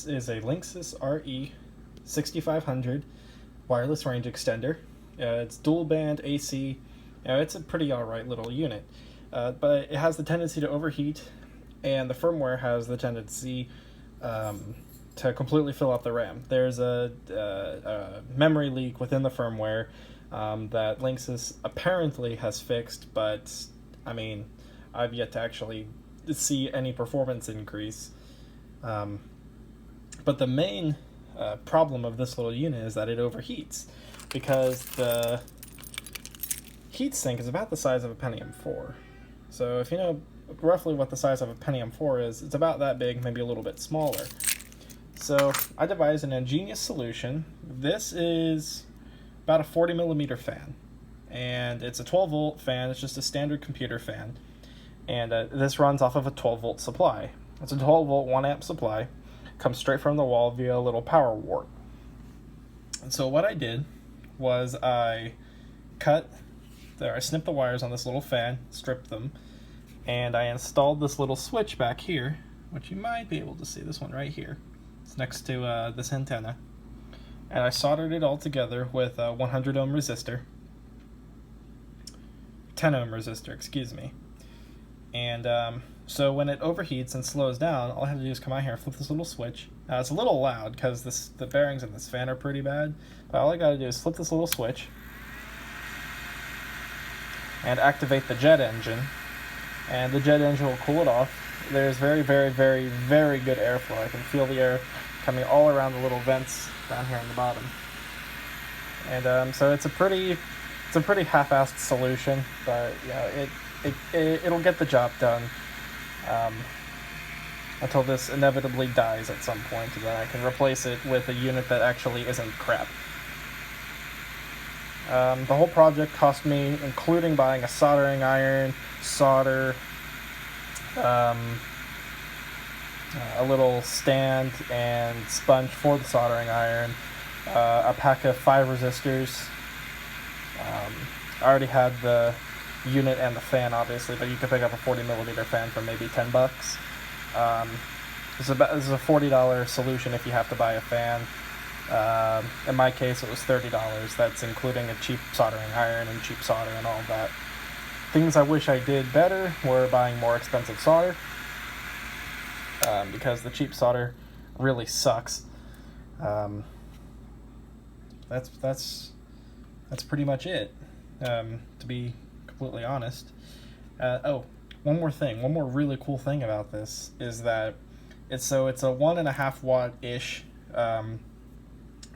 This is a Linksys RE6500 wireless range extender. It's dual band AC. It's a pretty alright little unit, but it has the tendency to overheat, and the firmware has the tendency to completely fill up the RAM. There's a memory leak within the firmware that Linksys apparently has fixed, but I mean, I've yet to actually see any performance increase. But the main problem of this little unit is that it overheats, because the heatsink is about the size of a Pentium 4. So if you know roughly what the size of a Pentium 4 is, it's about that big, maybe a little bit smaller. So I devised an ingenious solution. This is about a 40 millimeter fan, and it's a 12 volt fan. It's just a standard computer fan, and this runs off of a 12 volt supply. It's a 12 volt 1 amp supply, comes straight from the wall via a little power wart. And so what I did was I snipped the wires on this little fan, stripped them, and I installed this little switch back here, which you might be able to see, this one right here. It's next to this antenna. And I soldered it all together with a 100 ohm resistor. 10 ohm resistor, excuse me. And so when it overheats and slows down, all I have to do is come out here and flip this little switch. Now it's a little loud because the bearings in this fan are pretty bad, but all I gotta do is flip this little switch and activate the jet engine, and the jet engine will cool it off. There's very, very, very, very good airflow. I can feel the air coming all around the little vents down here on the bottom. And so it's a pretty half-assed solution, but you know, it'll get the job done until this inevitably dies at some point, and then I can replace it with a unit that actually isn't crap. The whole project cost me, including buying a soldering iron, solder, a little stand and sponge for the soldering iron, a pack of 5 resistors. I already had the unit and the fan, obviously, but you can pick up a 40 millimeter fan for maybe $10. This is a $40 solution if you have to buy a fan. In my case, it was $30. That's including a cheap soldering iron and cheap solder and all of that. Things I wish I did better were buying more expensive solder, because the cheap solder really sucks. That's pretty much it, to be completely honest. Oh, one more really cool thing about this is that it's a 1.5 watt ish,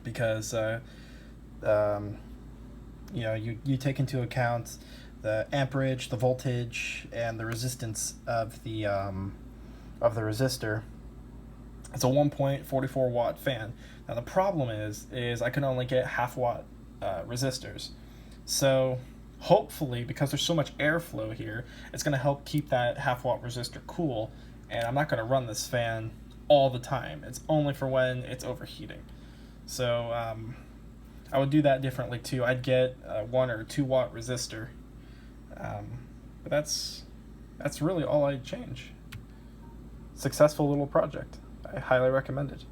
because you know, you take into account the amperage, the voltage, and the resistance of the resistor. It's a 1.44 watt fan. Now the problem is I can only get half watt resistors. So hopefully, because there's so much airflow here, it's going to help keep that half watt resistor cool, and I'm not going to run this fan all the time. It's only for when it's overheating. So I would do that differently too. I'd get a 1 or 2 watt resistor, but that's really all I'd change. Successful little project. I highly recommend it.